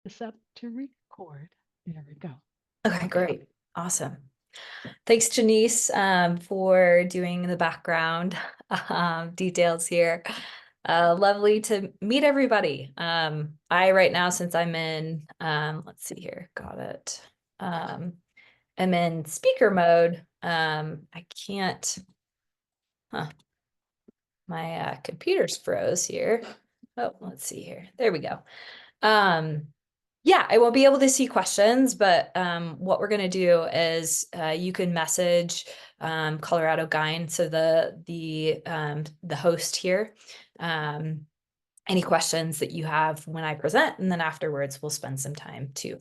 this up to record. There we go. Okay, Okay. great. Awesome. Thanks, Janice, for doing the background details here. Lovely to meet everybody. I right now, since I'm in, let's see here, got it. I'm in speaker mode. I can't, huh, my computer's froze here. Oh, let's see here. There we go. Um, Yeah, I won't be able to see questions, but what we're going to do is you can message Colorado Guide, so the host here, um, any questions that you have when I present, and then afterwards we'll spend some time too.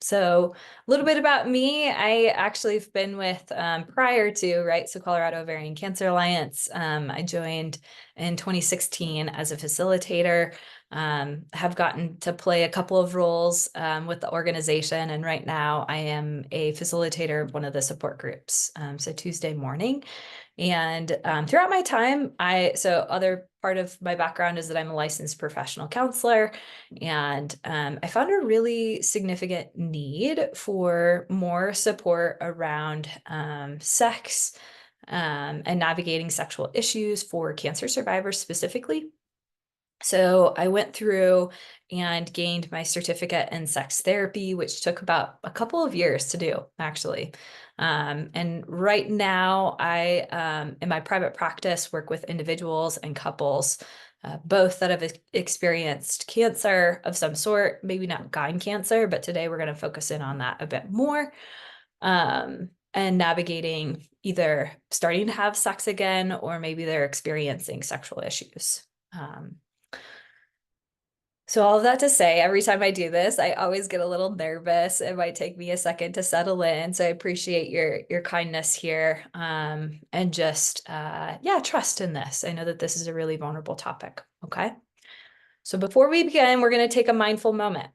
So a little bit about me. I actually have been with prior to, right? So Colorado Ovarian Cancer Alliance. I joined in 2016 as a facilitator. Have gotten to play a couple of roles with the organization. And right now I am a facilitator of one of the support groups. So Tuesday morning. And throughout my time, so other part of my background is that I'm a licensed professional counselor, and I found a really significant need for more support around sex and navigating sexual issues for cancer survivors specifically. So I went through and gained my certificate in sex therapy, which took about a couple of years to do, actually. And right now, I, in my private practice, work with individuals and couples, both that have experienced cancer of some sort, maybe not gyn cancer, but today we're going to focus in on that a bit more. And navigating either starting to have sex again, or maybe they're experiencing sexual issues. So all of that to say, every time I do this, I always get a little nervous. It might take me a second to settle in. So I appreciate your kindness here, and just yeah, trust in this. I know that this is a really vulnerable topic. Okay. So before we begin, we're going to take a mindful moment.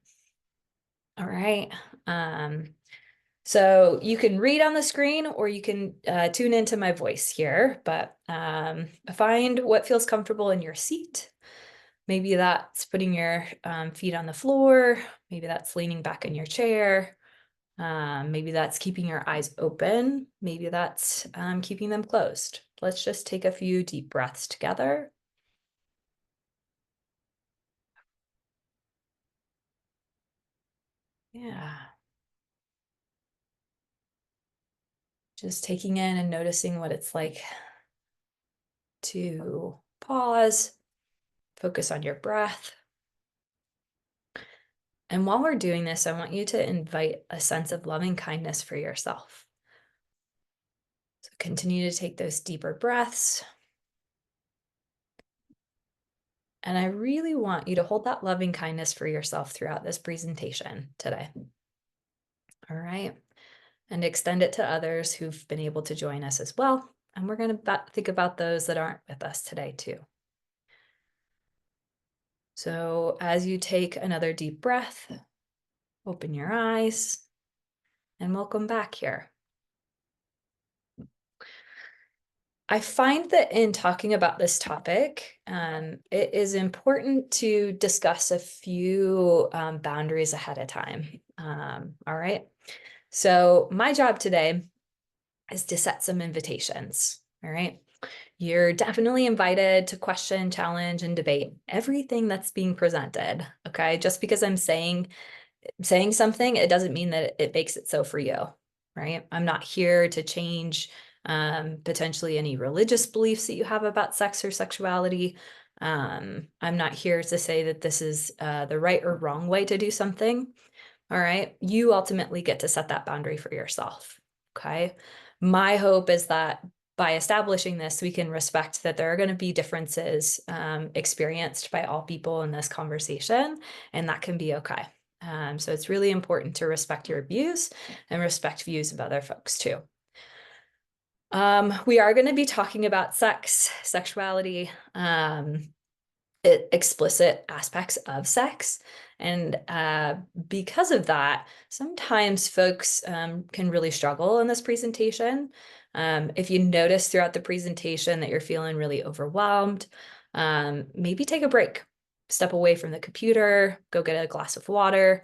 All right. So you can read on the screen, or you can tune into my voice here, but find what feels comfortable in your seat. Maybe that's putting your feet on the floor. Maybe that's leaning back in your chair. Maybe that's keeping your eyes open. Maybe that's keeping them closed. Let's just take a few deep breaths together. Yeah. Just taking in and noticing what it's like to pause, focus on your breath. And while we're doing this, I want you to invite a sense of loving kindness for yourself. So continue to take those deeper breaths. And I really want you to hold that loving kindness for yourself throughout this presentation today. All right. And extend it to others who've been able to join us as well. And we're going to think about those that aren't with us today too. So as you take another deep breath, open your eyes and welcome back here. I find that in talking about this topic, it is important to discuss a few boundaries ahead of time. All right. So my job today is to set some invitations. All right. You're definitely invited to question, challenge, and debate everything that's being presented. Okay. Just because I'm saying something, it doesn't mean that it makes it so for you. Right. I'm not here to change potentially any religious beliefs that you have about sex or sexuality. I'm not here to say that this is the right or wrong way to do something. All right. You ultimately get to set that boundary for yourself. Okay. My hope is that by establishing this, we can respect that there are going to be differences experienced by all people in this conversation, and that can be okay. So it's really important to respect your views and respect views of other folks too. We are going to be talking about sex, sexuality, explicit aspects of sex. And because of that, sometimes folks can really struggle in this presentation. If you notice throughout the presentation that you're feeling really overwhelmed, maybe take a break. step away from the computer, go get a glass of water.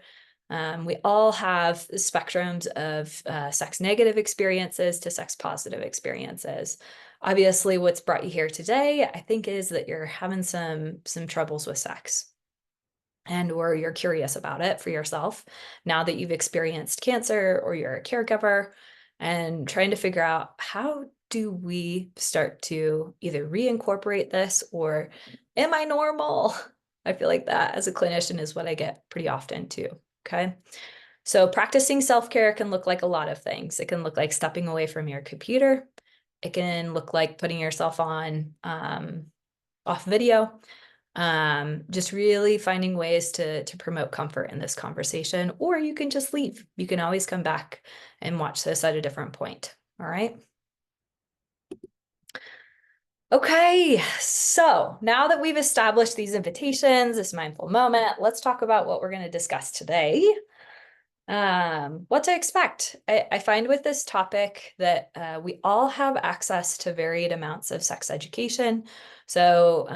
We all have spectrums of sex negative experiences to sex positive experiences. Obviously, what's brought you here today, I think, is that you're having some troubles with sex, and or you're curious about it for yourself now that you've experienced cancer or you're a caregiver, and trying to figure out how do we start to either reincorporate this, or am I normal? I feel like that as a clinician is what I get pretty often too. Okay. So practicing self-care can look like a lot of things. It can look like stepping away from your computer. It can look like putting yourself on off video. Just really finding ways to promote comfort in this conversation, or you can just leave. You can always come back and watch this at a different point. All right. Okay, so now that we've established these invitations, this mindful moment, let's talk about what we're going to discuss today. What to expect. I find with this topic that we all have access to varied amounts of sex education. So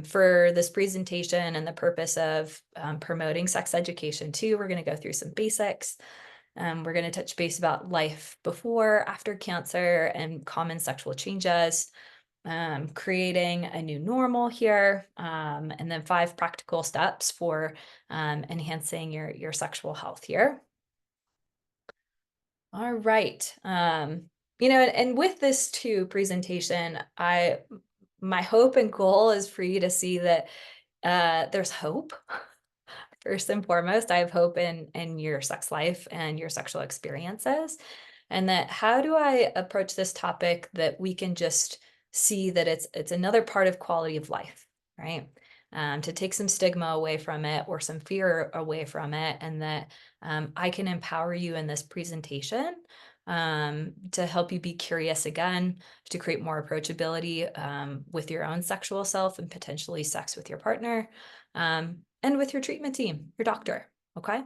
for this presentation and the purpose of promoting sex education too, we're going to go through some basics. We're going to touch base about life before, after cancer, and common sexual changes. Creating a new normal here, and then 5 practical steps for enhancing your sexual health here. All right. And with this too presentation, my hope and goal is for you to see that there's hope. First and foremost, I have hope in your sex life and your sexual experiences. And that how do I approach this topic that we can just see that it's another part of quality of life, right? To take some stigma away from it or some fear away from it, and that I can empower you in this presentation to help you be curious again, to create more approachability with your own sexual self and potentially sex with your partner, and with your treatment team, your doctor, okay?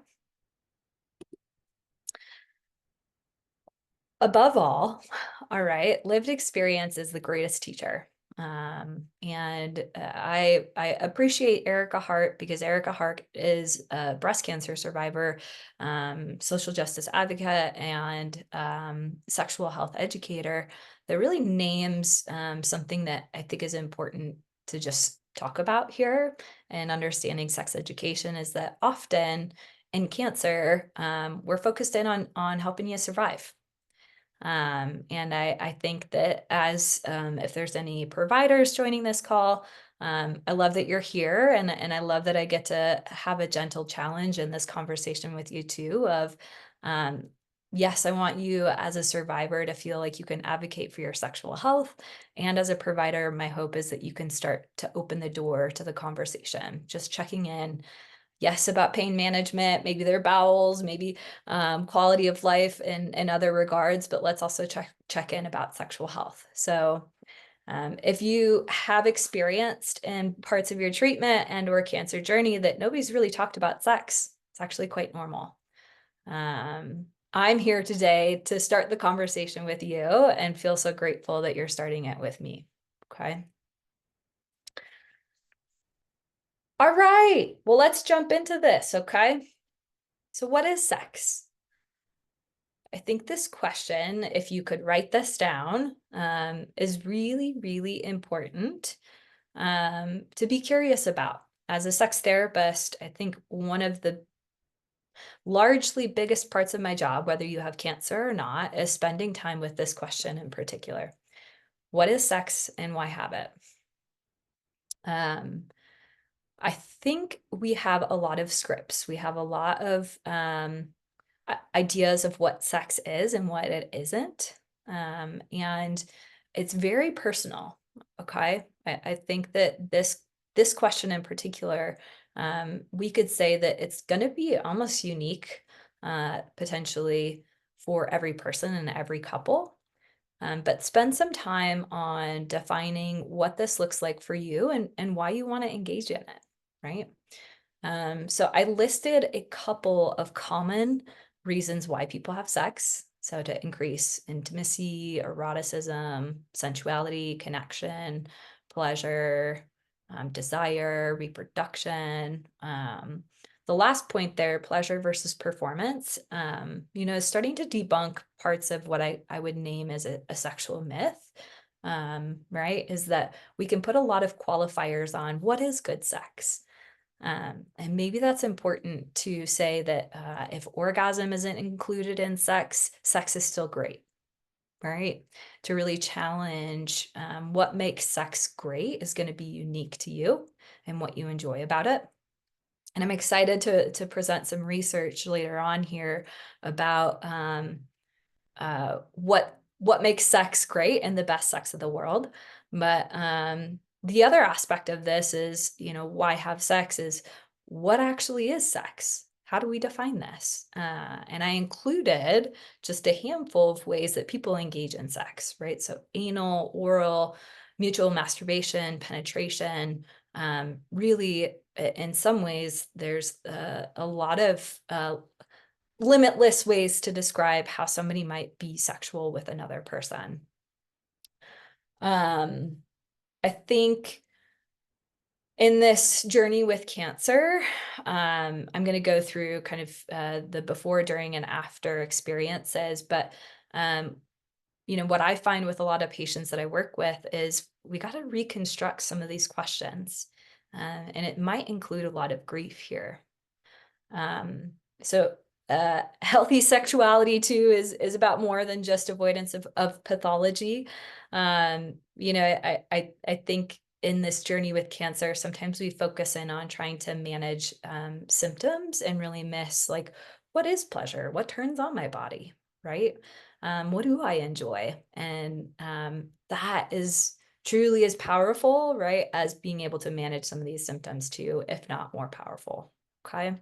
Above all right, lived experience is the greatest teacher. And I appreciate Erica Hart, because Erica Hart is a breast cancer survivor, social justice advocate, and sexual health educator that really names something that I think is important to just talk about here. And understanding sex education is that often in cancer, we're focused in on helping you survive. And I think that as if there's any providers joining this call, I love that you're here, and I love that I get to have a gentle challenge in this conversation with you too of, yes, I want you as a survivor to feel like you can advocate for your sexual health. And as a provider, my hope is that you can start to open the door to the conversation, just checking in. Yes, about pain management, maybe their bowels, maybe quality of life in other regards, but let's also check in about sexual health. So if you have experienced in parts of your treatment and or cancer journey that nobody's really talked about sex, it's actually quite normal. I'm here today to start the conversation with you and feel so grateful that you're starting it with me. Okay. All right. Well, let's jump into this. Okay. So what is sex? I think this question, if you could write this down, is really, really important to be curious about. As a sex therapist, I think one of the largely biggest parts of my job, whether you have cancer or not, is spending time with this question in particular. What is sex and why have it? I think we have a lot of scripts. We have a lot of ideas of what sex is and what it isn't. And it's very personal. Okay. I think that this question in particular, we could say that it's going to be almost unique, potentially for every person and every couple. But spend some time on defining what this looks like for you and why you want to engage in it, right? So I listed a couple of common reasons why people have sex. So to increase intimacy, eroticism, sensuality, connection, pleasure, desire, reproduction. The last point there, pleasure versus performance, is starting to debunk parts of what I would name as a sexual myth, right? Is that we can put a lot of qualifiers on what is good sex. And maybe that's important to say that if orgasm isn't included in sex, sex is still great, right? To really challenge what makes sex great is going to be unique to you and what you enjoy about it. And I'm excited to present some research later on here about what makes sex great and the best sex of the world. But the other aspect of this is, why have sex is what actually is sex? How do we define this? And I included just a handful of ways that people engage in sex, right? So anal, oral, mutual masturbation, penetration. Really, in some ways, there's a lot of limitless ways to describe how somebody might be sexual with another person. I think in this journey with cancer, I'm going to go through kind of the before, during, and after experiences. But, what I find with a lot of patients that I work with is we got to reconstruct some of these questions. And it might include a lot of grief here. So healthy sexuality too is about more than just avoidance of pathology. I think in this journey with cancer, sometimes we focus in on trying to manage symptoms and really miss like, what is pleasure? What turns on my body, right? What do I enjoy? And that is truly as powerful, right, as being able to manage some of these symptoms too, if not more powerful. Okay.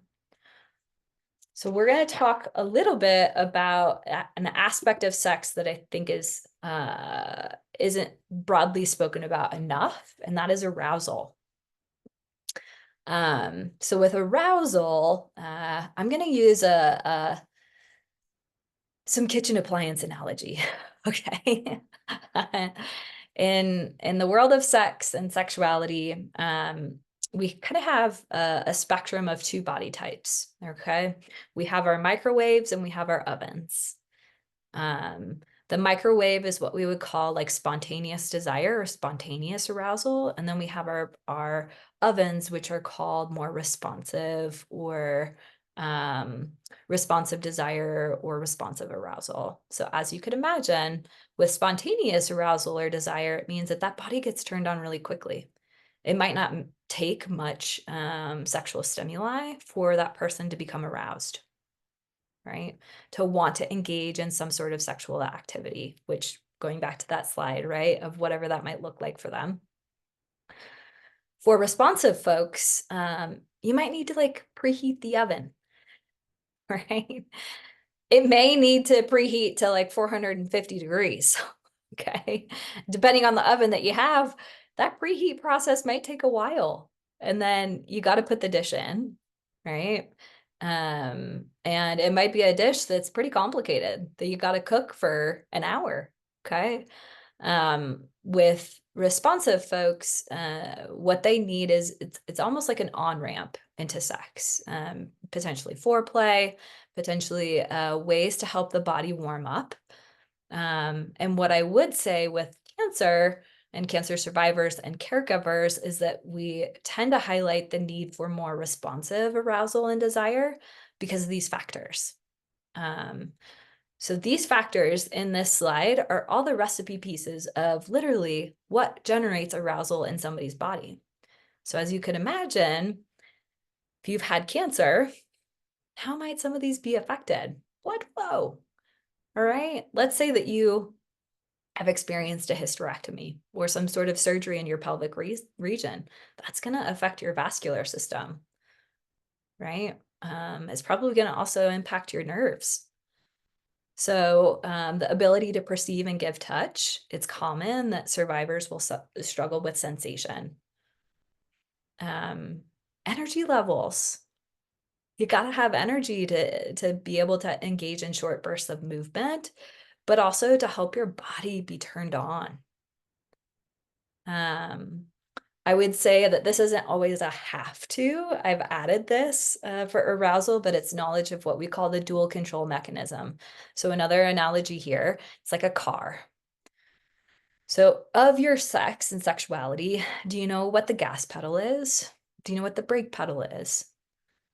So we're going to talk a little bit about an aspect of sex that I think isn't broadly spoken about enough, and that is arousal. So with arousal, I'm going to use some kitchen appliance analogy. Okay. In the world of sex and sexuality, we kind of have a spectrum of two body types. Okay. We have our microwaves and we have our ovens. The microwave is what we would call like spontaneous desire or spontaneous arousal. And then we have our ovens, which are called more responsive or responsive desire or responsive arousal. So as you could imagine, with spontaneous arousal or desire, it means that that body gets turned on really quickly. It might not take much sexual stimuli for that person to become aroused, right? To want to engage in some sort of sexual activity, which going back to that slide, right, of whatever that might look like for them. For responsive folks, you might need to like preheat the oven, right? It may need to preheat to like 450 degrees. Okay. Depending on the oven that you have, that preheat process might take a while. And then you got to put the dish in, right? And it might be a dish that's pretty complicated that you got to cook for an hour. Okay. With responsive folks, what they need is it's almost like an on-ramp into sex, potentially foreplay, potentially ways to help the body warm up. And what I would say with cancer and cancer survivors and caregivers is that we tend to highlight the need for more responsive arousal and desire because of these factors. So these factors in this slide are all the recipe pieces of literally what generates arousal in somebody's body. So as you can imagine, if you've had cancer, how might some of these be affected? Blood flow. All right. Let's say that you have experienced a hysterectomy or some sort of surgery in your pelvic region. That's going to affect your vascular system, right? It's probably going to also impact your nerves. So the ability to perceive and give touch, it's common that survivors will struggle with sensation. Energy levels. You got to have energy to be able to engage in short bursts of movement, but also to help your body be turned on. I would say that this isn't always a have to. I've added this for arousal, but it's knowledge of what we call the dual control mechanism. So another analogy here, it's like a car. So of your sex and sexuality, do you know what the gas pedal is? Do you know what the brake pedal is?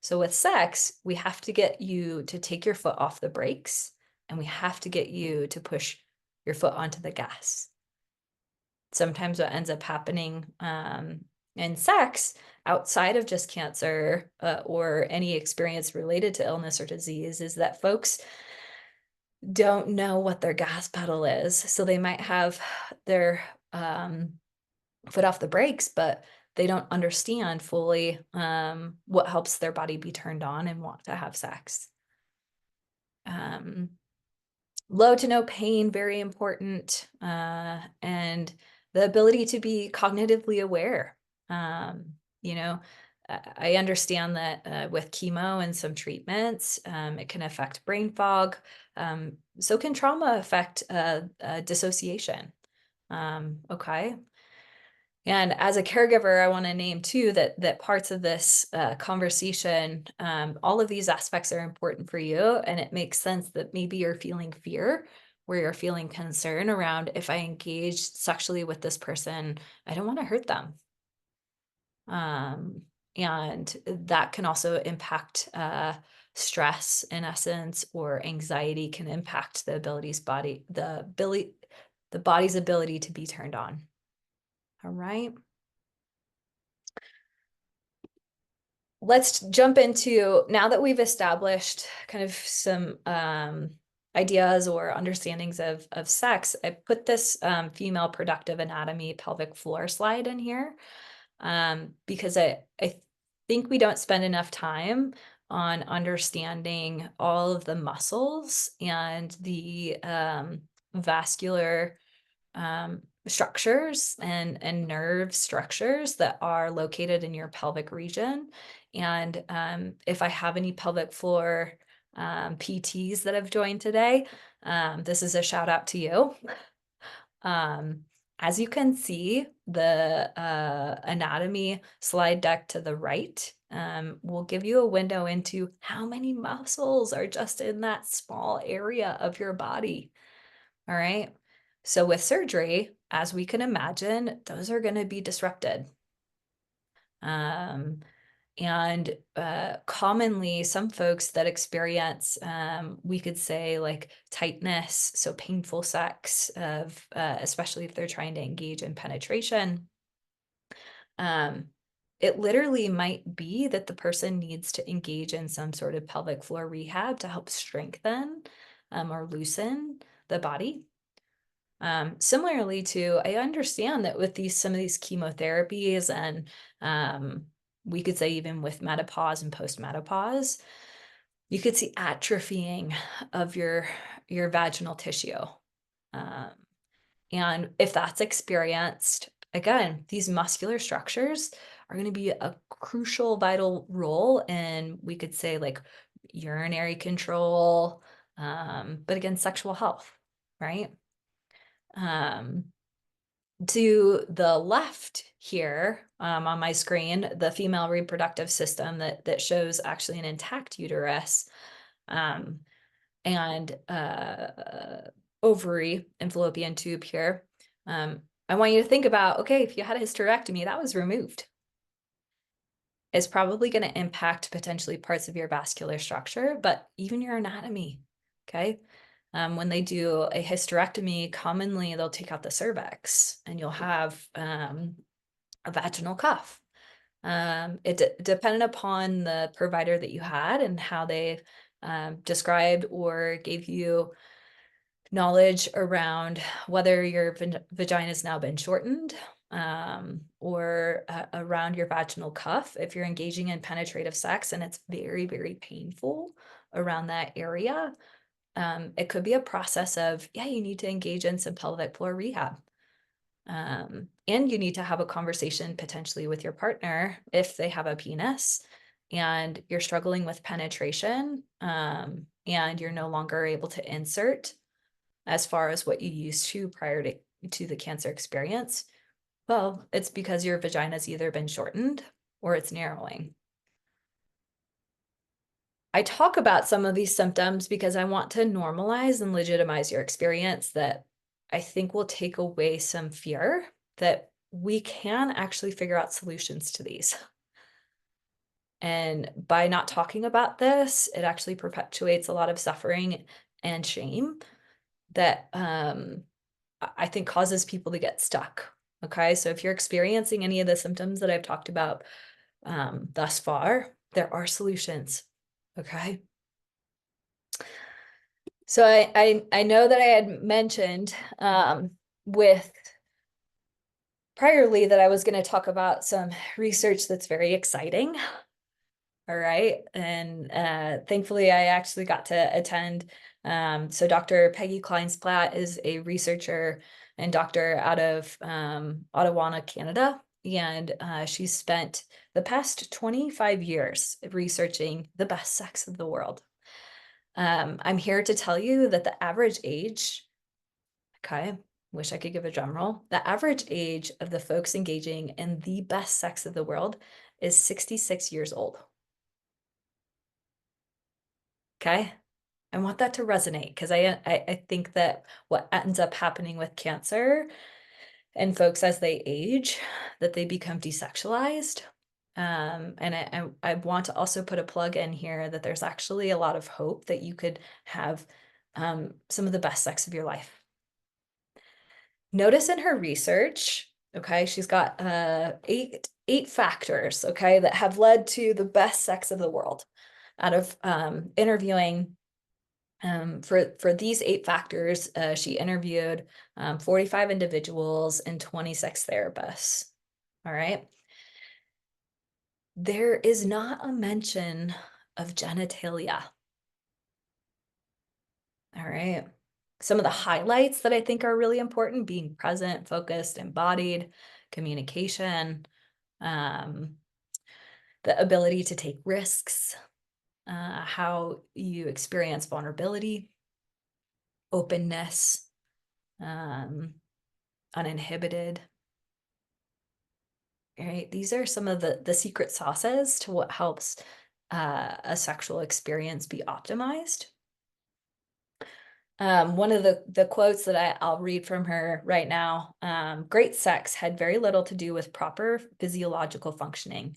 So with sex, we have to get you to take your foot off the brakes, and we have to get you to push your foot onto the gas. Sometimes what ends up happening in sex, outside of just cancer or any experience related to illness or disease, is that folks don't know what their gas pedal is. So they might have their foot off the brakes, but they don't understand fully what helps their body be turned on and want to have sex. Low to no pain, very important, and the ability to be cognitively aware. You know, I understand that with chemo and some treatments, it can affect brain fog. So can trauma affect dissociation. Okay. And as a caregiver, I want to name too that parts of this conversation, all of these aspects are important for you, and it makes sense that maybe you're feeling fear, where you're feeling concern around, if I engage sexually with this person, I don't want to hurt them. Um, and that can also impact stress, in essence, or anxiety can impact the body's ability to be turned on. All right. Let's jump into, now that we've established kind of some ideas or understandings of sex, I put this female productive anatomy pelvic floor slide in here because I think we don't spend enough time on understanding all of the muscles and the vascular structures and nerve structures that are located in your pelvic region. And if I have any pelvic floor PTs that have joined today, this is a shout out to you. As you can see, the anatomy slide deck to the right will give you a window into how many muscles are just in that small area of your body. All right. So with surgery, as we can imagine, those are going to be disrupted. And commonly, some folks that experience, we could say like tightness, so painful sex, of especially if they're trying to engage in penetration. It literally might be that the person needs to engage in some sort of pelvic floor rehab to help strengthen or loosen the body. Similarly to, I understand that with some of these chemotherapies and we could say even with menopause and post-menopause, you could see atrophying of your vaginal tissue. And if that's experienced, again, these muscular structures are going to be a crucial, vital role in, we could say, like urinary control, but again, sexual health, right? To the left here on my screen, the female reproductive system that shows actually an intact uterus and ovary and fallopian tube here. I want you to think about, okay, if you had a hysterectomy, that was removed. It's probably going to impact potentially parts of your vascular structure, but even your anatomy, okay? When they do a hysterectomy, commonly they'll take out the cervix and you'll have a vaginal cuff. Depended upon the provider that you had and how they described or gave you knowledge around whether your vagina has now been shortened or around your vaginal cuff. If you're engaging in penetrative sex and it's very, very painful around that area, it could be a process of, yeah, you need to engage in some pelvic floor rehab. And you need to have a conversation potentially with your partner if they have a penis and you're struggling with penetration and you're no longer able to insert as far as what you used to prior to the cancer experience. Well, it's because your vagina's either been shortened or it's narrowing. I talk about some of these symptoms because I want to normalize and legitimize your experience that I think will take away some fear that we can actually figure out solutions to these. And by not talking about this, it actually perpetuates a lot of suffering and shame that I think causes people to get stuck. Okay, so if you're experiencing any of the symptoms that I've talked about thus far, there are solutions. Okay. So I know that I had mentioned with priorly that I was going to talk about some research that's very exciting. All right. And thankfully, I actually got to attend. So Dr. Peggy Kleinsplatt is a researcher and doctor out of Ottawa, Canada. And she spent the past 25 years researching the best sex of the world. I'm here to tell you that the average age, okay, wish I could give a drum roll. The average age of the folks engaging in the best sex of the world is 66 years old. Okay. I want that to resonate because I think that what ends up happening with cancer and folks as they age, that they become desexualized. And I want to also put a plug in here that there's actually a lot of hope that you could have some of the best sex of your life. Notice in her research, okay, she's got eight factors, okay, that have led to the best sex of the world out of interviewing. For these eight factors, she interviewed 45 individuals and 26 therapists. All right. There is not a mention of genitalia. All right. Some of the highlights that I think are really important: being present, focused, embodied, communication, um, the ability to take risks, how you experience vulnerability, openness, um, uninhibited. Right? These are some of the secret sauces to what helps a sexual experience be optimized. One of the quotes that I'll read from her right now, great sex had very little to do with proper physiological functioning.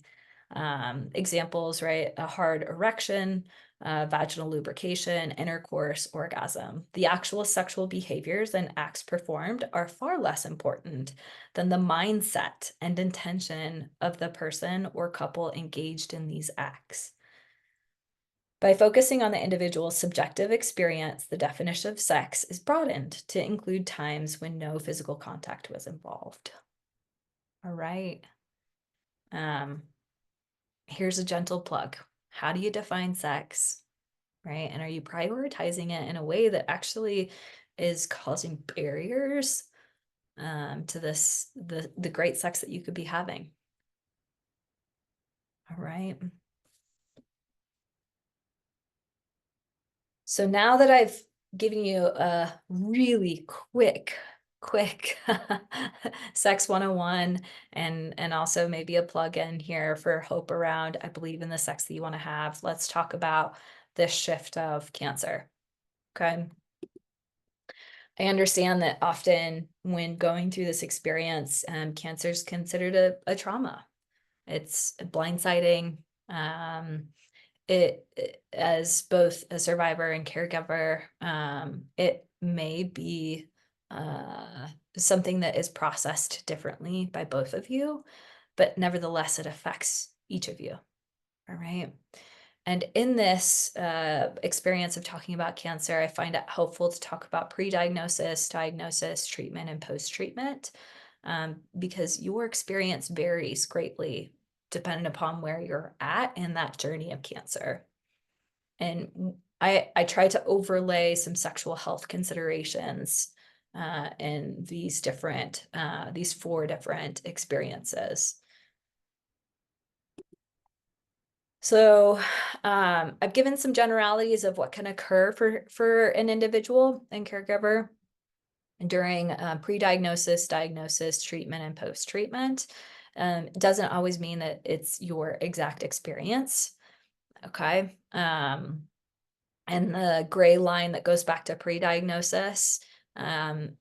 Examples, right? A hard erection, vaginal lubrication, intercourse, orgasm. The actual sexual behaviors and acts performed are far less important than the mindset and intention of the person or couple engaged in these acts. By focusing on the individual's subjective experience, the definition of sex is broadened to include times when no physical contact was involved. All right. Here's a gentle plug. How do you define sex? Right? And are you prioritizing it in a way that actually is causing barriers to the great sex that you could be having? All right. So now that I've given you a really quick sex 101 and also maybe a plug-in here for hope around I believe in the sex that you want to have, let's talk about this shift of cancer. Okay. I understand that often when going through this experience, cancer is considered a trauma. It's blindsiding. As both a survivor and caregiver, it may be something that is processed differently by both of you, but nevertheless, it affects each of you. All right. And in this experience of talking about cancer, I find it helpful to talk about pre-diagnosis, diagnosis, treatment, and post-treatment, because your experience varies greatly depending upon where you're at in that journey of cancer. And I try to overlay some sexual health considerations in these four different experiences. So I've given some generalities of what can occur for an individual and caregiver. during pre-diagnosis, diagnosis, treatment, and post-treatment. It doesn't always mean that it's your exact experience. Okay. And the gray line that goes back to pre-diagnosis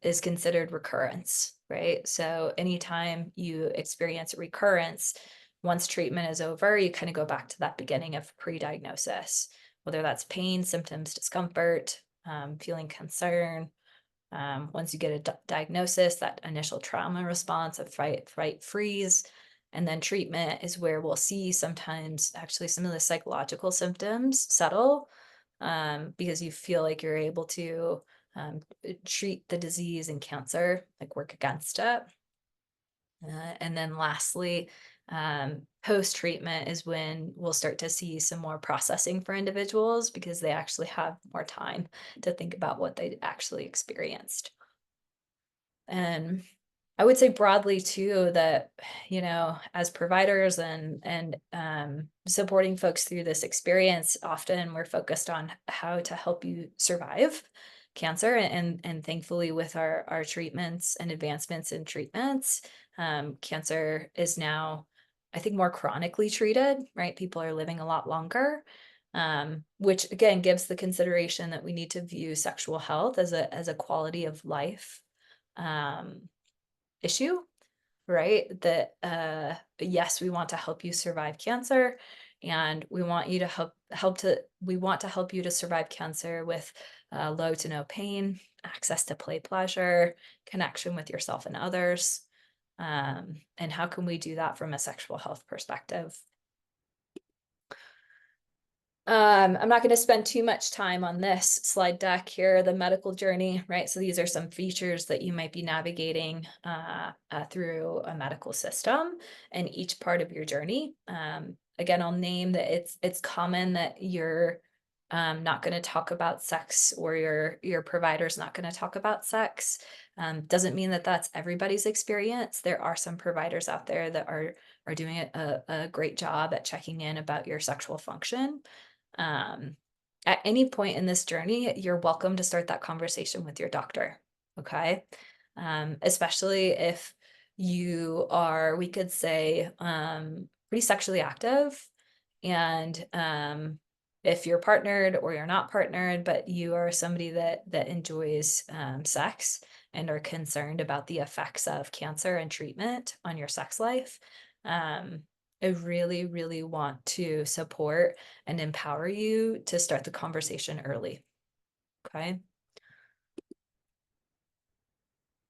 is considered recurrence, right? So anytime you experience recurrence, once treatment is over, you kind of go back to that beginning of pre-diagnosis, whether that's pain, symptoms, discomfort, feeling concern. Once you get a diagnosis, that initial trauma response of fight, fright, freeze, and then treatment is where we'll see sometimes actually some of the psychological symptoms settle, because you feel like you're able to treat the disease and cancer, like work against it. And then lastly, post-treatment is when we'll start to see some more processing for individuals because they actually have more time to think about what they actually experienced. And I would say broadly too that, as providers and supporting folks through this experience, often we're focused on how to help you survive cancer. And thankfully, with our treatments and advancements in treatments, cancer is now, I think, more chronically treated, right? People are living a lot longer. Which again gives the consideration that we need to view sexual health as a quality of life issue, right? That yes, we want to help you survive cancer, and we want you to we want to help you to survive cancer with low to no pain, access to play, pleasure, connection with yourself and others. And how can we do that from a sexual health perspective? I'm not going to spend too much time on this slide deck here, the medical journey, right? So these are some features that you might be navigating through a medical system and each part of your journey. Again, I'll name that it's common that you're not going to talk about sex, or your provider's not going to talk about sex. Doesn't mean that that's everybody's experience. There are some providers out there that are doing a great job at checking in about your sexual function. At any point in this journey, you're welcome to start that conversation with your doctor. Okay. Especially if you are, we could say, pretty sexually active, and if you're partnered or you're not partnered, but you are somebody that enjoys sex and are concerned about the effects of cancer and treatment on your sex life, I really, really want to support and empower you to start the conversation early. Okay.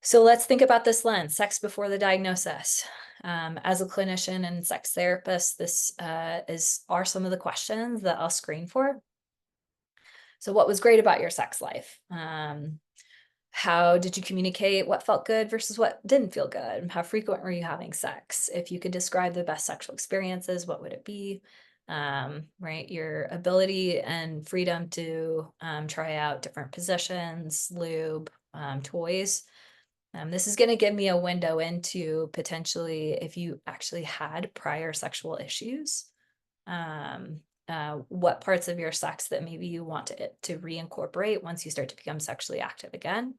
So let's think about this lens, sex before the diagnosis. As a clinician and sex therapist, this are some of the questions that I'll screen for. So what was great about your sex life? How did you communicate what felt good versus what didn't feel good? How frequent were you having sex? If you could describe the best sexual experiences, what would it be? Right, your ability and freedom to try out different positions, lube, toys. This is going to give me a window into potentially if you actually had prior sexual issues. What parts of your sex that maybe you want to reincorporate once you start to become sexually active again.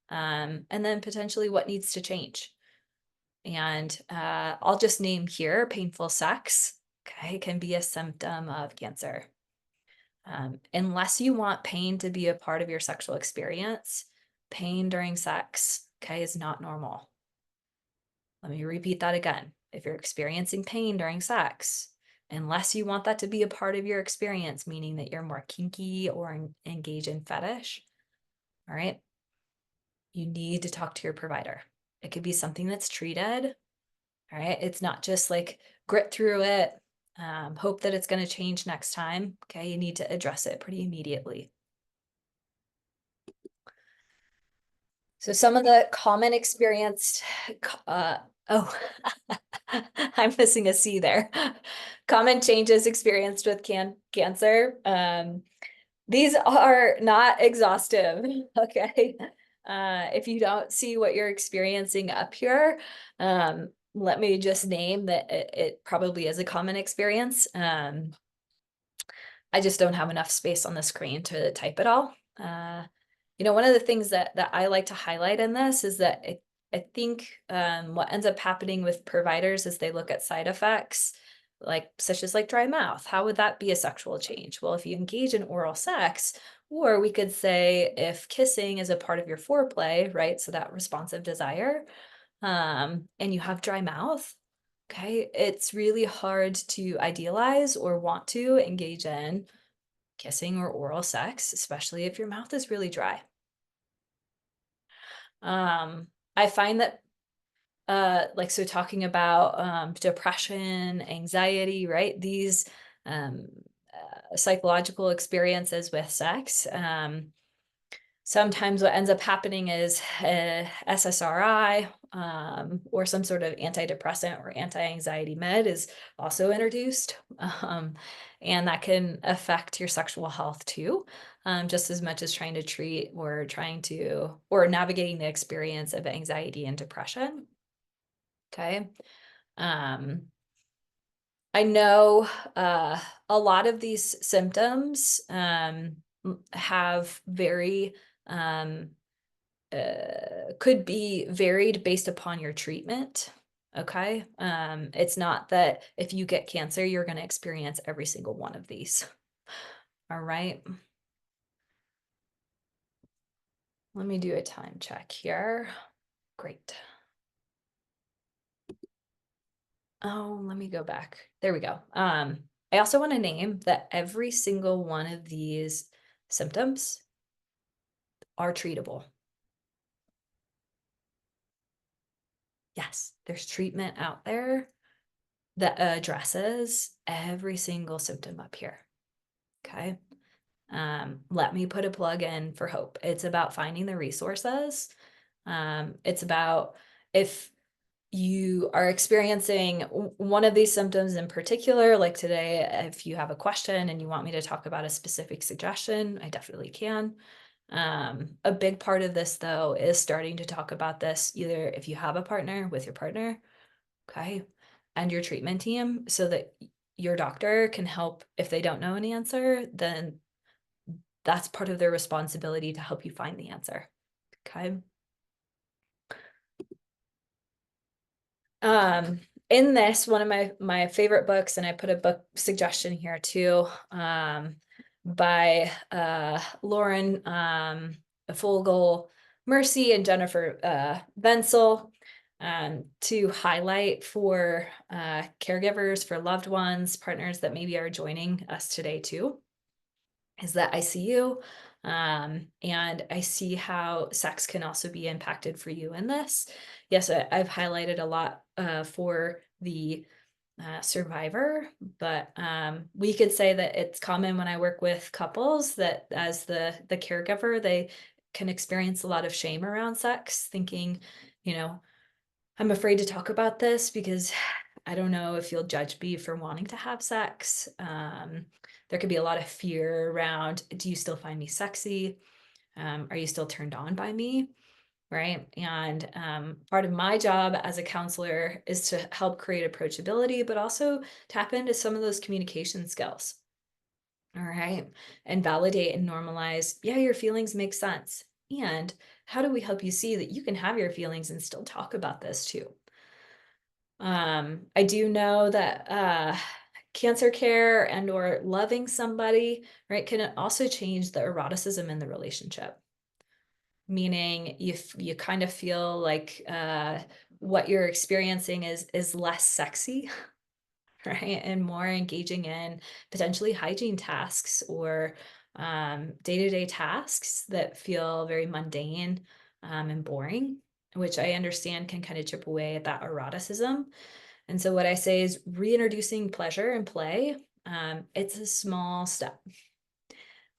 And then potentially what needs to change. And I'll just name here painful sex, okay, can be a symptom of cancer. Unless you want pain to be a part of your sexual experience, pain during sex, okay, is not normal. Let me repeat that again. If you're experiencing pain during sex, unless you want that to be a part of your experience, meaning that you're more kinky or engage in fetish, all right, you need to talk to your provider. It could be something that's treated, all right? It's not just like grit through it, hope that it's going to change next time, okay? You need to address it pretty immediately. So some of the common experienced, oh, I'm missing a C there. Common changes experienced with cancer. These are not exhaustive, okay? If you don't see what you're experiencing up here, let me just name that it probably is a common experience. I just don't have enough space on the screen to type it all. one of the things that I like to highlight in this is that I think what ends up happening with providers is they look at side effects, like such as like dry mouth. How would that be a sexual change? Well, if you engage in oral sex, or we could say if kissing is a part of your foreplay, right? So that responsive desire, and you have dry mouth, okay, it's really hard to idealize or want to engage in kissing or oral sex, especially if your mouth is really dry. I find that like, so talking about depression, anxiety, right? These um psychological experiences with sex, sometimes what ends up happening is SSRI, or some sort of antidepressant or anti-anxiety med is also introduced. And that can affect your sexual health too, just as much as trying to treat or or navigating the experience of anxiety and depression. Okay. Um, I know a lot of these symptoms have very um, could be varied based upon your treatment. Okay. It's not that if you get cancer, you're going to experience every single one of these. All right. Let me do a time check here. Great. Oh, let me go back. There we go. I also want to name that every single one of these symptoms are treatable. Yes, there's treatment out there that addresses every single symptom up here. Okay. Let me put a plug in for hope. It's about finding the resources. It's about if you are experiencing one of these symptoms in particular, like today, if you have a question and you want me to talk about a specific suggestion, I definitely can. A big part of this, though, is starting to talk about this either if you have a partner with your partner, okay, and your treatment team, so that your doctor can help. If they don't know an answer, then that's part of their responsibility to help you find the answer. Okay. Um, in this, one of my favorite books, and I put a book suggestion here too, by Lauren Fogel Mercy and Jennifer Bensel, to highlight for caregivers, for loved ones, partners that maybe are joining us today too, is that I see you, and I see how sex can also be impacted for you in this. Yes, I've highlighted a lot for the survivor, but we could say that it's common when I work with couples that as the caregiver, they can experience a lot of shame around sex, thinking, you know, I'm afraid to talk about this because I don't know if you'll judge me for wanting to have sex. There could be a lot of fear around, do you still find me sexy? Are you still turned on by me? Right. And part of my job as a counselor is to help create approachability, but also tap into some of those communication skills. All right. And validate and normalize, yeah, your feelings make sense. And how do we help you see that you can have your feelings and still talk about this too? I do know that cancer care and or loving somebody, right, can also change the eroticism in the relationship. Meaning you kind of feel like what you're experiencing is less sexy, right? And more engaging in potentially hygiene tasks or day-to-day tasks that feel very mundane and boring, which I understand can kind of chip away at that eroticism. And so what I say is reintroducing pleasure and play. It's a small step.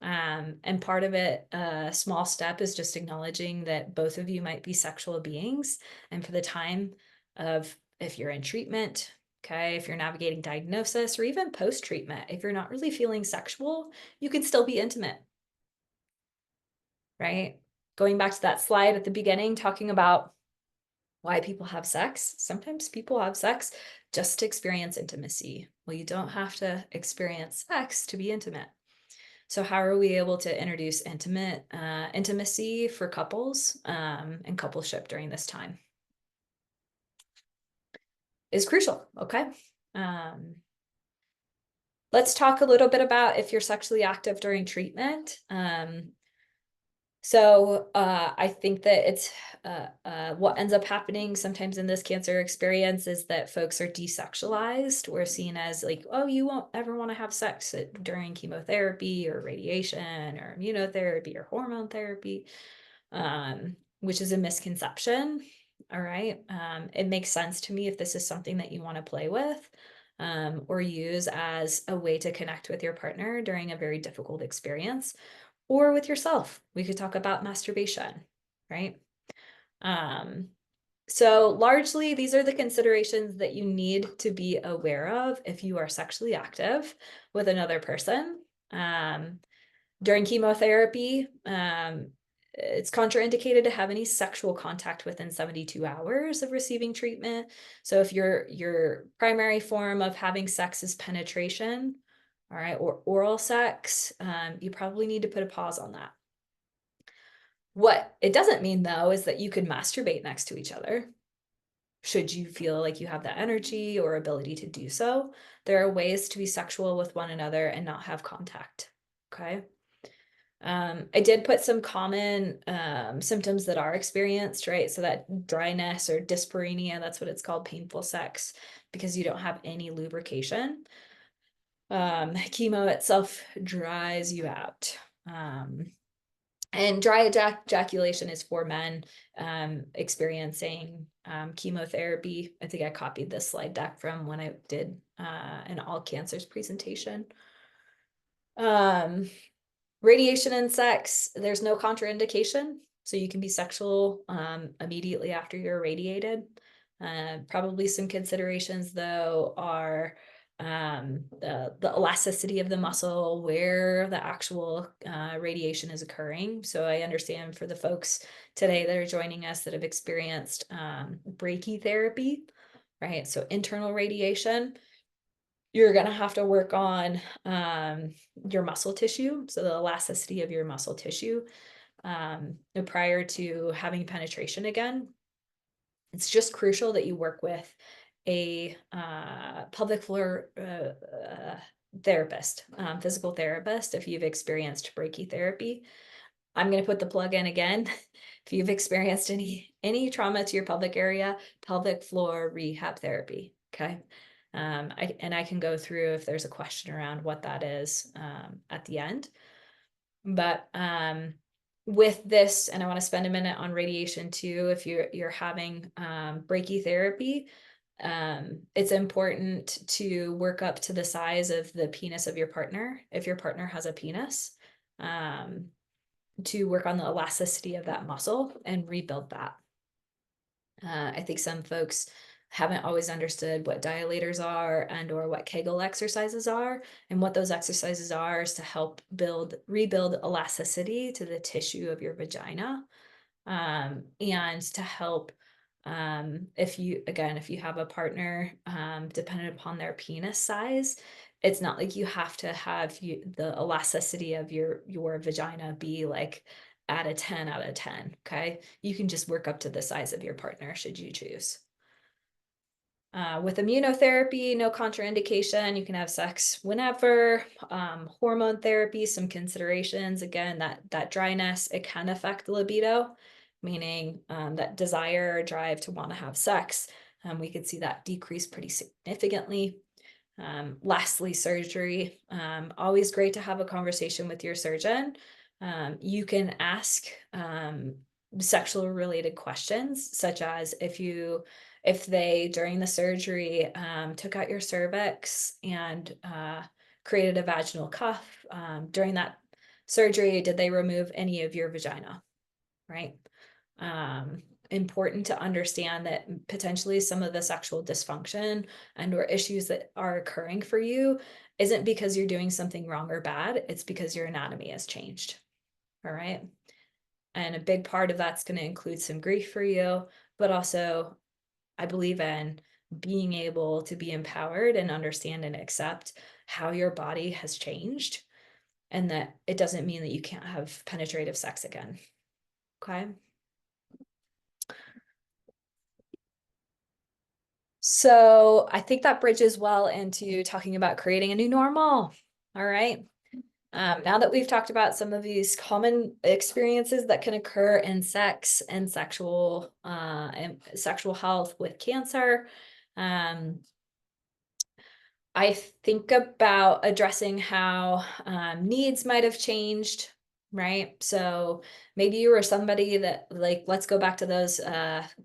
And part of it, a small step, is just acknowledging that both of you might be sexual beings. And for the time of, if you're in treatment, okay, if you're navigating diagnosis or even post-treatment, if you're not really feeling sexual, you can still be intimate, right? Going back to that slide at the beginning, talking about why people have sex. Sometimes people have sex just to experience intimacy. Well, you don't have to experience sex to be intimate. So how are we able to introduce intimacy for couples and coupleship during this time? Is crucial, okay? Let's talk a little bit about if you're sexually active during treatment. I think that it's what ends up happening sometimes in this cancer experience is that folks are desexualized. We're seen as like, oh, you won't ever want to have sex during chemotherapy or radiation or immunotherapy or hormone therapy, which is a misconception. All right. It makes sense to me if this is something that you want to play with or use as a way to connect with your partner during a very difficult experience or with yourself. We could talk about masturbation, right? So largely, these are the considerations that you need to be aware of if you are sexually active with another person. During chemotherapy, it's contraindicated to have any sexual contact within 72 hours of receiving treatment. So if your primary form of having sex is penetration, all right, or oral sex, you probably need to put a pause on that. What it doesn't mean, though, is that you could masturbate next to each other. Should you feel like you have the energy or ability to do so, there are ways to be sexual with one another and not have contact. Okay. I did put some common symptoms that are experienced, right? So that dryness or dyspareunia, that's what it's called, painful sex, because you don't have any lubrication. Chemo itself dries you out. And dry ejaculation is for men experiencing chemotherapy. I think I copied this slide deck from when I did an all cancers presentation. Radiation and sex, there's no contraindication. So you can be sexual immediately after you're irradiated. Probably some considerations, though, are the elasticity of the muscle, where the actual radiation is occurring. So I understand for the folks today that are joining us that have experienced brachytherapy, right? So internal radiation, you're going to have to work on your muscle tissue, so the elasticity of your muscle tissue prior to having penetration again. It's just crucial that you work with a pelvic floor therapist, physical therapist, if you've experienced brachytherapy. I'm going to put the plug in again. If you've experienced any trauma to your pelvic area, pelvic floor rehab therapy. Okay. I can go through if there's a question around what that is at the end. But with this, and I want to spend a minute on radiation too, if you're having brachytherapy, it's important to work up to the size of the penis of your partner, if your partner has a penis, to work on the elasticity of that muscle and rebuild that. I think some folks haven't always understood what dilators are and or what Kegel exercises are. And what those exercises are is to help rebuild elasticity to the tissue of your vagina. And to help if you have a partner, dependent upon their penis size, it's not like you have to have the elasticity of your vagina be like at a 10 out of 10. Okay. You can just work up to the size of your partner should you choose. With immunotherapy, no contraindication. You can have sex whenever. Hormone therapy, some considerations. Again, that dryness, it can affect the libido, meaning that desire or drive to want to have sex. We could see that decrease pretty significantly. Lastly, surgery. Always great to have a conversation with your surgeon. You can ask sexual related questions, such as if they during the surgery took out your cervix and created a vaginal cuff. During that surgery, did they remove any of your vagina? Right. Important to understand that potentially some of the sexual dysfunction and or issues that are occurring for you isn't because you're doing something wrong or bad. It's because your anatomy has changed. All right. And a big part of that's going to include some grief for you, but also I believe in being able to be empowered and understand and accept how your body has changed and that it doesn't mean that you can't have penetrative sex again. Okay. So I think that bridges well into talking about creating a new normal. All right. Now that we've talked about some of these common experiences that can occur in sex and sexual health with cancer, um, I think about addressing how needs might have changed, right? So maybe you were somebody that, like, let's go back to those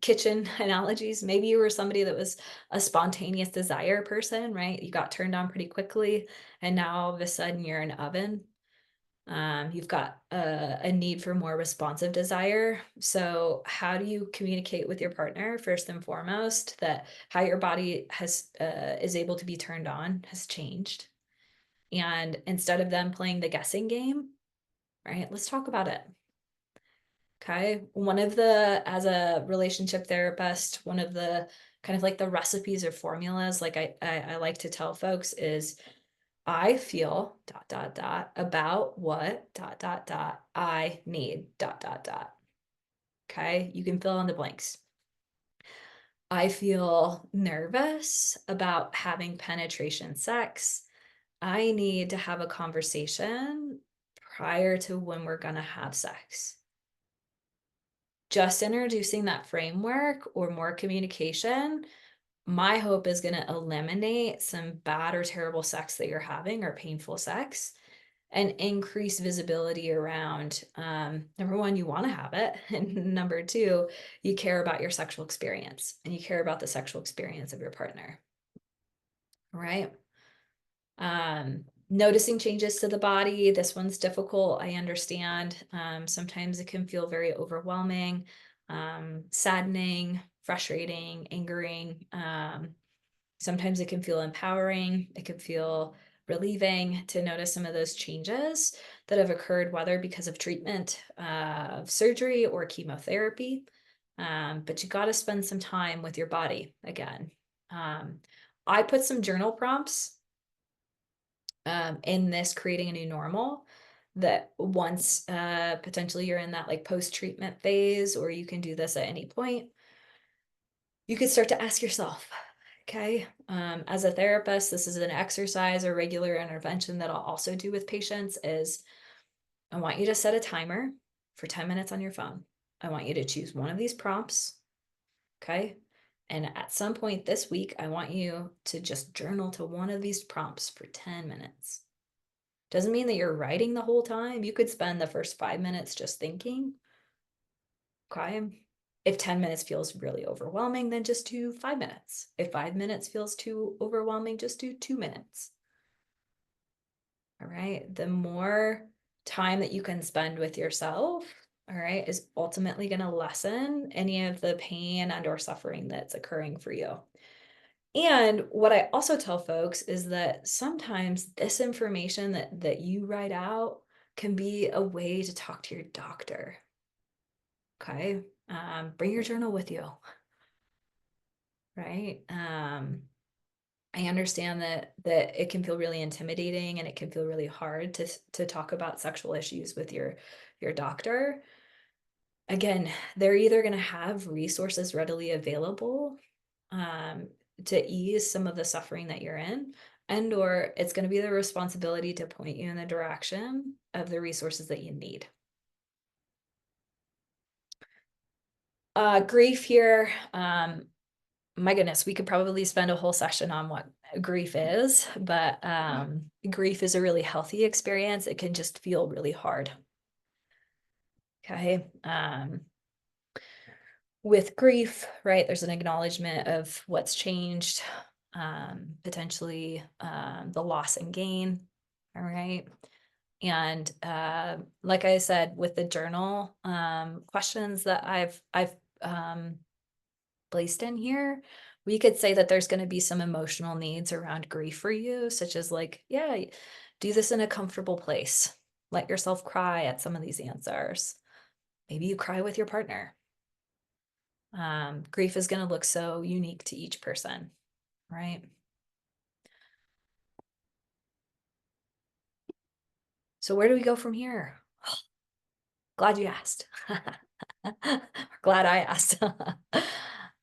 kitchen analogies. Maybe you were somebody that was a spontaneous desire person, right? You got turned on pretty quickly, and now all of a sudden you're an oven. You've got a need for more responsive desire. So how do you communicate with your partner first and foremost that how your body is able to be turned on has changed? And instead of them playing the guessing game, right, let's talk about it. Okay. As a relationship therapist, one of the kind of like the recipes or formulas, like I like to tell folks is I feel about what I need Okay. You can fill in the blanks. I feel nervous about having penetration sex. I need to have a conversation prior to when we're going to have sex. Just introducing that framework or more communication, my hope is going to eliminate some bad or terrible sex that you're having or painful sex and increase visibility around number one, you want to have it. And number two, you care about your sexual experience and you care about the sexual experience of your partner. Right. Noticing changes to the body. This one's difficult. I understand. Sometimes it can feel very overwhelming, saddening, frustrating, angering. Sometimes it can feel empowering. It can feel relieving to notice some of those changes that have occurred, whether because of treatment, of surgery, or chemotherapy. But you got to spend some time with your body again. I put some journal prompts in this creating a new normal that once potentially you're in that like post-treatment phase, or you can do this at any point, you could start to ask yourself, okay, as a therapist, this is an exercise or regular intervention that I'll also do with patients is I want you to set a timer for 10 minutes on your phone. I want you to choose one of these prompts, okay? And at some point this week, I want you to just journal to one of these prompts for 10 minutes. Doesn't mean that you're writing the whole time. You could spend the first 5 minutes just thinking, okay? If 10 minutes feels really overwhelming, then just do 5 minutes. If 5 minutes feels too overwhelming, just do 2 minutes. All right. The more time that you can spend with yourself, all right, is ultimately going to lessen any of the pain and or suffering that's occurring for you. And what I also tell folks is that sometimes this information that you write out can be a way to talk to your doctor. Okay. Bring your journal with you. Right. I understand that it can feel really intimidating and it can feel really hard to talk about sexual issues with your doctor. Again, they're either going to have resources readily available to ease some of the suffering that you're in, and or it's going to be their responsibility to point you in the direction of the resources that you need. Grief here. My goodness, we could probably spend a whole session on what grief is, but grief is a really healthy experience. It can just feel really hard. Okay. With grief, right, there's an acknowledgement of what's changed, potentially the loss and gain. All right. And like I said, with the journal questions that I've placed in here, we could say that there's going to be some emotional needs around grief for you, such as like, yeah, do this in a comfortable place. Let yourself cry at some of these answers. Maybe you cry with your partner. Grief is going to look so unique to each person, right? So where do we go from here? Glad you asked. Glad I asked.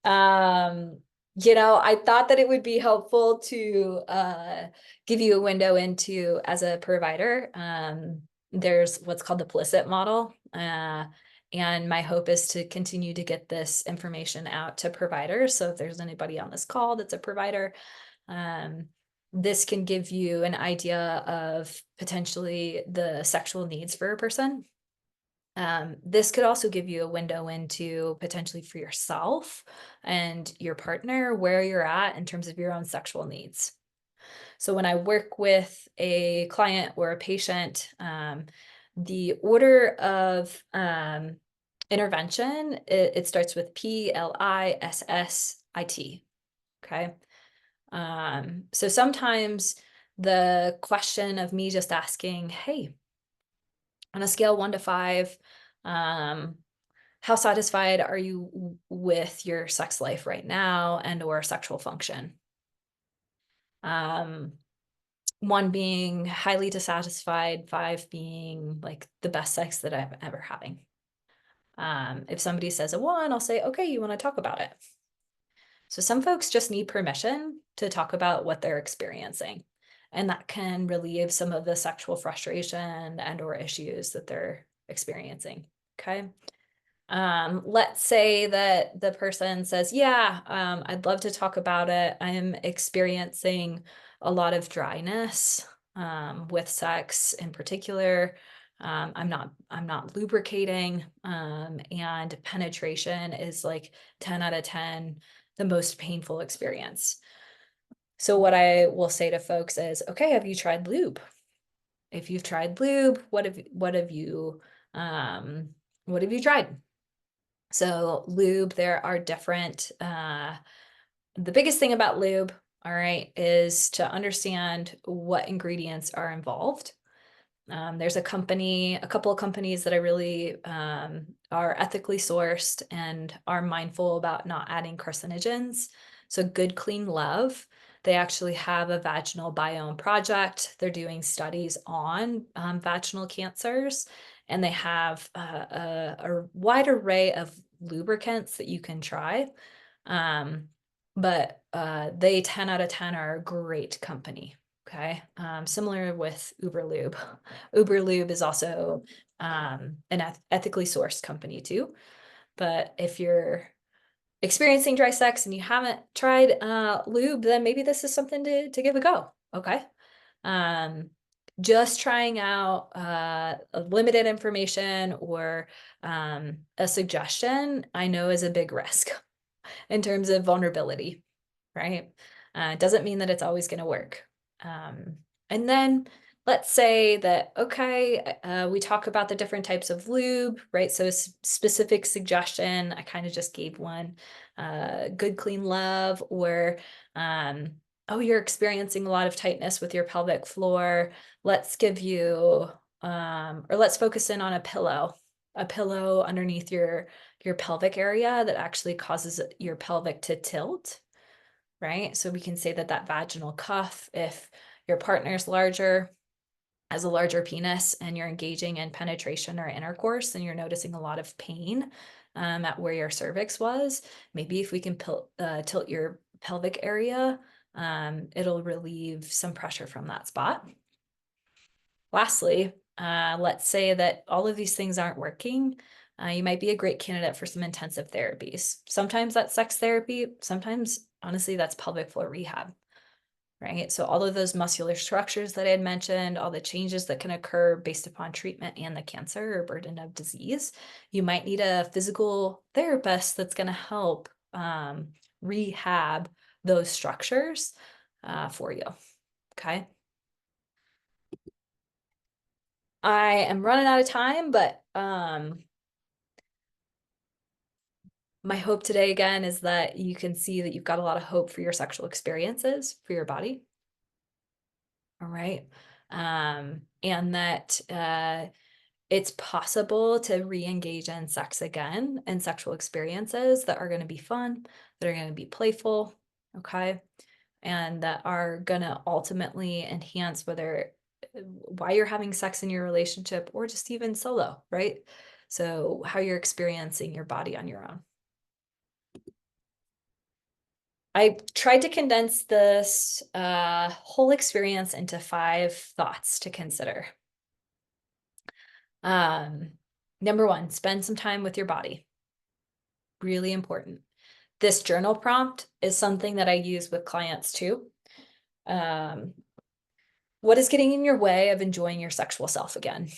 I thought that it would be helpful to give you a window into as a provider. There's what's called the Plicit model. And my hope is to continue to get this information out to providers. So if there's anybody on this call that's a provider, this can give you an idea of potentially the sexual needs for a person. This could also give you a window into potentially for yourself and your partner, where you're at in terms of your own sexual needs. So when I work with a client or a patient, the order of intervention, it starts with PLISSIT. Okay. So sometimes the question of me just asking, hey, on a scale 1 to 5, how satisfied are you with your sex life right now and or sexual function? 1 being highly dissatisfied, 5 being like the best sex that I'm ever having. If somebody says a 1, I'll say, okay, you want to talk about it. So some folks just need permission to talk about what they're experiencing, and that can relieve some of the sexual frustration and or issues that they're experiencing. Okay. Let's say that the person says, yeah, I'd love to talk about it. I'm experiencing a lot of dryness with sex in particular. I'm not lubricating, and penetration is like 10 out of 10, the most painful experience. So what I will say to folks is, okay, have you tried lube? If you've tried lube, what have you tried? So lube, there are different, the biggest thing about lube, all right, is to understand what ingredients are involved. There's a couple of companies that I really are ethically sourced and are mindful about not adding carcinogens. So Good Clean Love, they actually have a vaginal biome project. They're doing studies on vaginal cancers, and they have a wide array of lubricants that you can try. But they 10 out of 10 are a great company. Okay. Similar with Uberlube. Uberlube is also an ethically sourced company too. But if you're experiencing dry sex and you haven't tried lube, then maybe this is something to give a go. Okay. Just trying out a limited information or a suggestion, I know is a big risk in terms of vulnerability, right? It doesn't mean that it's always going to work. And then let's say that, okay, we talk about the different types of lube, right? So a specific suggestion, I kind of just gave one, Good Clean Love, or, oh, you're experiencing a lot of tightness with your pelvic floor. Let's give you, or let's focus in on a pillow underneath your pelvic area that actually causes your pelvic to tilt, right? So we can say that vaginal cuff, if your partner's larger, has a larger penis, and you're engaging in penetration or intercourse, and you're noticing a lot of pain at where your cervix was, maybe if we can tilt your pelvic area, it'll relieve some pressure from that spot. Lastly, let's say that all of these things aren't working. You might be a great candidate for some intensive therapies. Sometimes that's sex therapy. Sometimes, honestly, that's pelvic floor rehab, right? So all of those muscular structures that I had mentioned, all the changes that can occur based upon treatment and the cancer or burden of disease, you might need a physical therapist that's going to help rehab those structures for you, okay? I am running out of time, but my hope today again is that you can see that you've got a lot of hope for your sexual experiences, for your body. All right. And that it's possible to re-engage in sex again and sexual experiences that are going to be fun, that are going to be playful, okay? And that are going to ultimately enhance whether why you're having sex in your relationship, or just even solo, right? So how you're experiencing your body on your own. I tried to condense this whole experience into 5 thoughts to consider. Number 1, spend some time with your body. Really important. This journal prompt is something that I use with clients too. What is getting in your way of enjoying your sexual self again?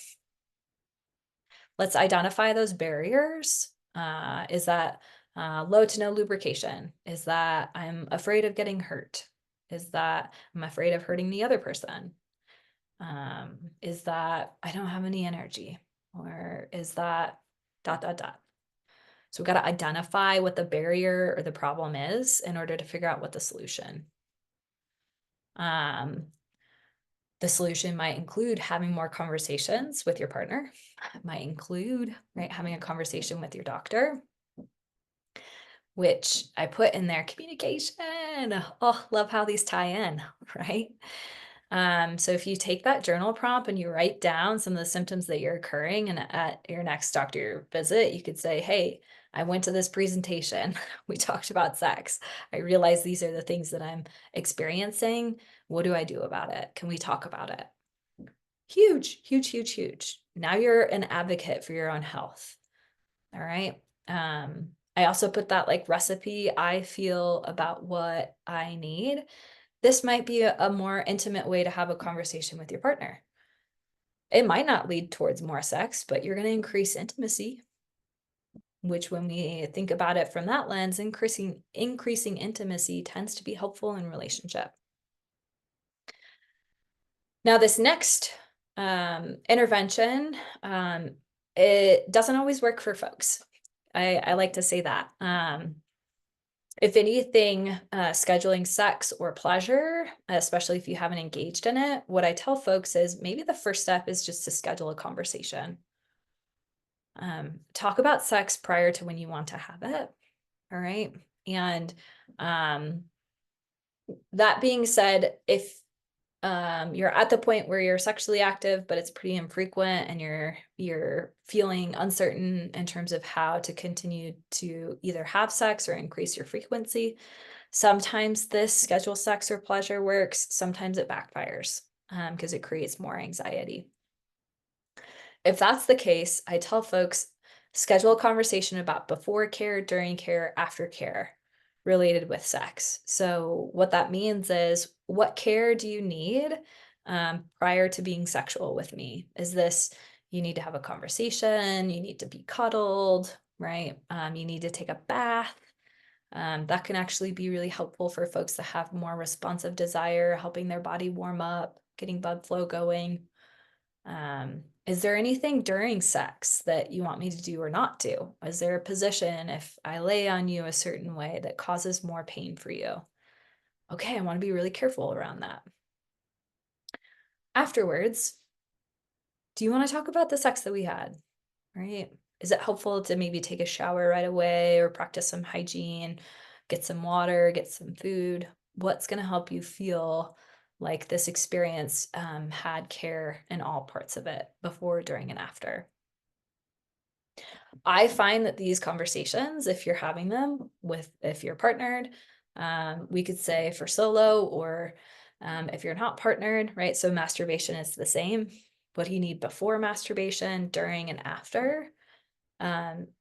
Let's identify those barriers. Is that low to no lubrication? Is that I'm afraid of getting hurt? Is that I'm afraid of hurting the other person? Is that I don't have any energy? Or is that ... So we've got to identify what the barrier or the problem is in order to figure out what the solution. The solution might include having more conversations with your partner. It might include, right, having a conversation with your doctor, which I put in there, communication. Oh, love how these tie in, right? So if you take that journal prompt and you write down some of the symptoms that you're occurring, and at your next doctor visit, you could say, hey, I went to this presentation. We talked about sex. I realize these are the things that I'm experiencing. What do I do about it? Can we talk about it? Huge, huge, huge, huge. Now you're an advocate for your own health. All right. I also put that like recipe I feel about what I need. This might be a more intimate way to have a conversation with your partner. It might not lead towards more sex, but you're going to increase intimacy, which when we think about it from that lens, increasing intimacy tends to be helpful in relationship. Now, this next intervention, it doesn't always work for folks. I like to say that. If anything, scheduling sex or pleasure, especially if you haven't engaged in it, what I tell folks is maybe the first step is just to schedule a conversation. Talk about sex prior to when you want to have it. All right. And that being said, if you're at the point where you're sexually active, but it's pretty infrequent, and you're feeling uncertain in terms of how to continue to either have sex or increase your frequency, sometimes this schedule sex or pleasure works, sometimes it backfires because it creates more anxiety. If that's the case, I tell folks, schedule a conversation about before care, during care, after care related with sex. So what that means is, what care do you need prior to being sexual with me? Is this, you need to have a conversation, you need to be cuddled, right? You need to take a bath. That can actually be really helpful for folks that have more responsive desire, helping their body warm up, getting blood flow going. Is there anything during sex that you want me to do or not do? Is there a position, if I lay on you a certain way, that causes more pain for you? Okay, I want to be really careful around that. Afterwards, do you want to talk about the sex that we had? Right? Is it helpful to maybe take a shower right away, or practice some hygiene, get some water, get some food? What's going to help you feel like this experience had care in all parts of it, before, during, and after? I find that these conversations, if you're having them if you're partnered, we could say for solo, or if you're not partnered, right? So masturbation is the same. What do you need before masturbation, during, and after?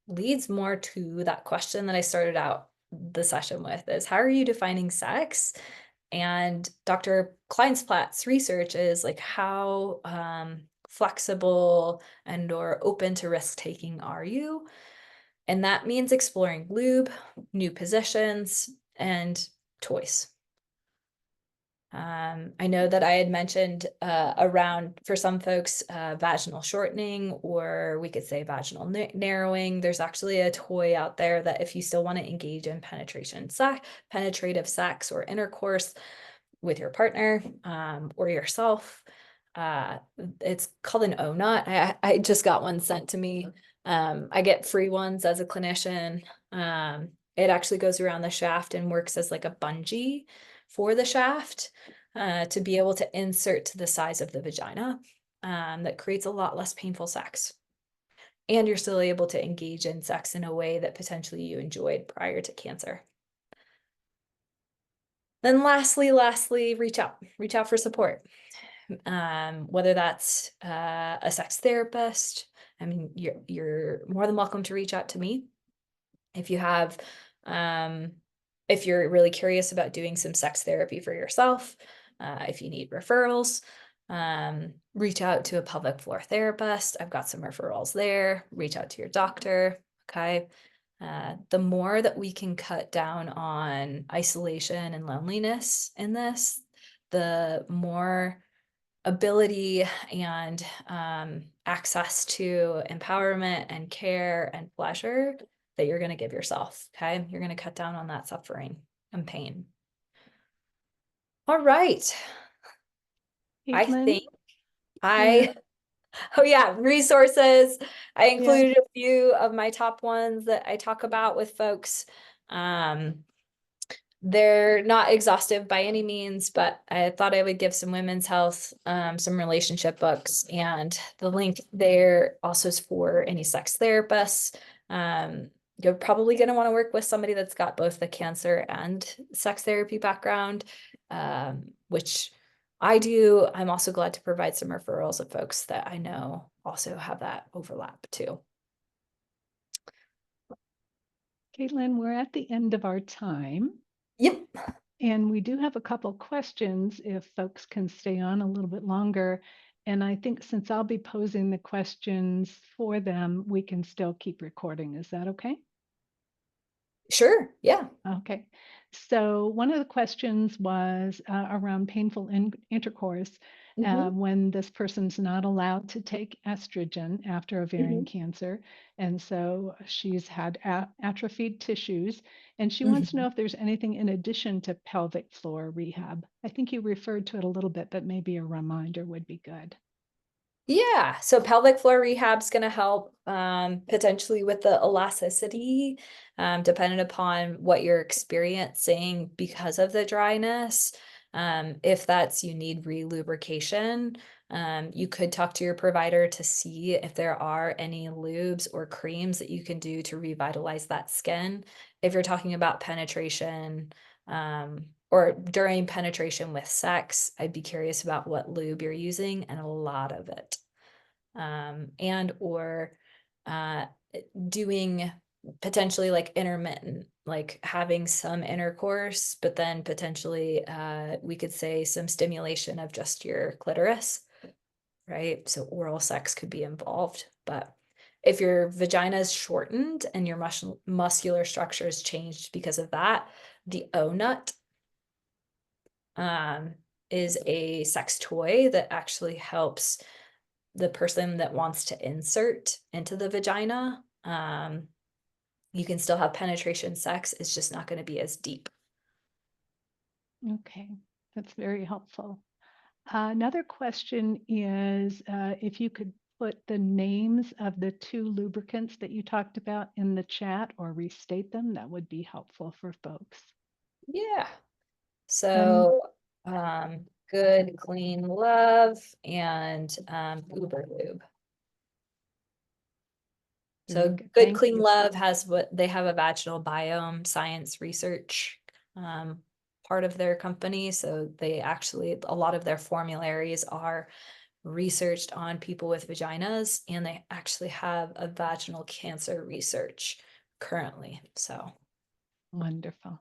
Leads more to that question that I started out the session with, is how are you defining sex? And Dr. Kleinsplatt's research is like, how flexible and or open to risk taking are you? And that means exploring lube, new positions, and toys. I know that I had mentioned around, for some folks, vaginal shortening, or we could say vaginal narrowing. There's actually a toy out there that if you still want to engage in penetrative sex or intercourse with your partner or yourself, it's called an O-Nut. I just got one sent to me. I get free ones as a clinician. It actually goes around the shaft and works as like a bungee for the shaft. to be able to insert to the size of the vagina. That creates a lot less painful sex. And you're still able to engage in sex in a way that potentially you enjoyed prior to cancer. Then lastly, reach out for support. Whether that's a sex therapist. I mean, you're more than welcome to reach out to me if you have, if you're really curious about doing some sex therapy for yourself. If you need referrals, reach out to a pelvic floor therapist. I've got some referrals there. Reach out to your doctor. Okay. The more that we can cut down on isolation and loneliness in this, the more ability and access to empowerment and care and pleasure that you're going to give yourself. Okay. You're going to cut down on that suffering and pain. All right. I Caitlin, think we're, I, oh yeah, resources. I yeah, included a few of my top ones that I talk about with folks. They're not exhaustive by any means, but I thought I would give some women's health, some relationship books, and the link there also is for any sex therapists. You're probably going to want to work with somebody that's got both the cancer and sex therapy background, which I do. I'm also glad to provide some referrals of folks that I know also have that overlap too. Caitlin, we're at the end of our time. Yep. And we do have a couple questions if folks can stay on a little bit longer. And I think since I'll be posing the questions for them, we can still keep recording. Is that okay? Sure. Yeah. Okay. So one of the questions was around painful intercourse Hmm. when this person's not allowed to take estrogen after ovarian Hmm. cancer. And so she's had atrophied tissues, and she wants to know Hmm. if there's anything in addition to pelvic floor rehab. I think you referred to it a little bit, but maybe a reminder would be good. Yeah, so pelvic floor rehab is going to help potentially with the elasticity, depending upon what you're experiencing because of the dryness. If that's you need re-lubrication, you could talk to your provider to see if there are any lubes or creams that you can do to revitalize that skin. If you're talking about penetration, or during penetration with sex, I'd be curious about what lube you're using and a lot of it. And or uh, doing potentially like intermittent, like having some intercourse, but then potentially we could say some stimulation of just your clitoris, right? So oral sex could be involved, but if your vagina is shortened and your muscular structure is changed because of that, the O nut um, is a sex toy that actually helps the person that wants to insert into the vagina. You can still have penetration sex, it's just not going to be as deep. Okay, that's very helpful. Another question is if you could put the names of the two lubricants that you talked about in the chat or restate them, that would be helpful for folks. Yeah. And So, good, clean love and Uber lube. very So good. Good Thank Clean you. Love has what they have a vaginal biome science research part of their company. So they actually, a lot of their formularies are researched on people with vaginas, and they actually have a vaginal cancer research currently. So, Wonderful.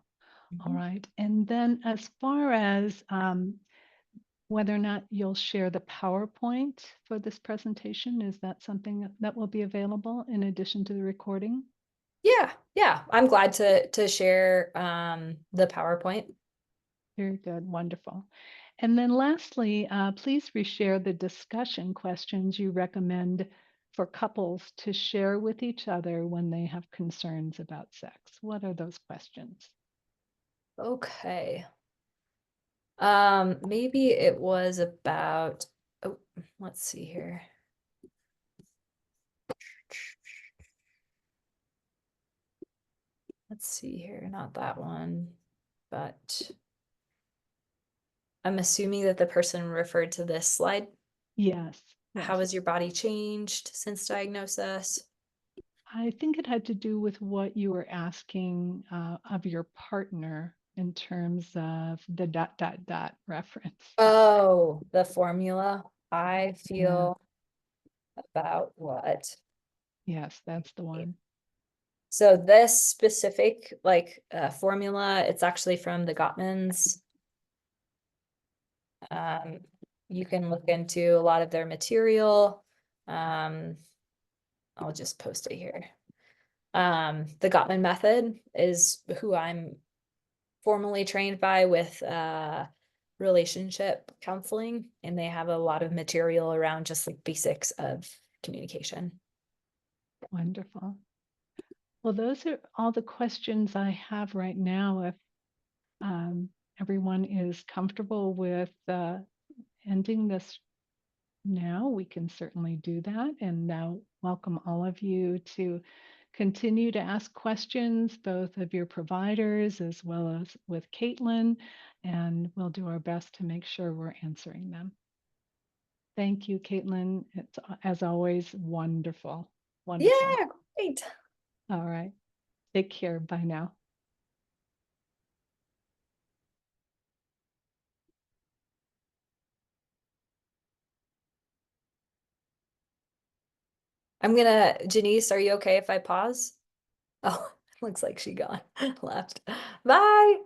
All mhm. right. And then as far as whether or not you'll share the PowerPoint for this presentation, is that something that will be available in addition to the recording? Yeah, I'm glad to share the PowerPoint. Very good. Wonderful. And then lastly, please reshare the discussion questions you recommend for couples to share with each other when they have concerns about sex. What are those questions? Okay. Maybe it was about, oh, let's see here. Let's see here, not that one, but I'm assuming that the person referred to this slide. Yes, How yes. has your body changed since diagnosis? I think it had to do with what you were asking of your partner in terms of the dot, dot, dot reference. Oh, the formula. I Yeah, feel about what? yes, that's the one. So this specific formula, it's actually from the Gottmans. Um, you can look into a lot of their material. Um, I'll just post it here. The Gottman method is who I'm formally trained by with relationship counseling, and they have a lot of material around just like basics of communication. Wonderful. Well, those are all the questions I have right now. If um, everyone is comfortable with ending this now, we can certainly do that. And now welcome all of you to continue to ask questions, both of your providers as well as with Katlyn, and we'll do our best to make sure we're answering them. Thank you, Katlyn. It's, as always, wonderful. Wonderful. Yeah, great. All right. Take care. Bye now. Janice, are you okay if I pause? Oh, looks like she gone, left. Bye.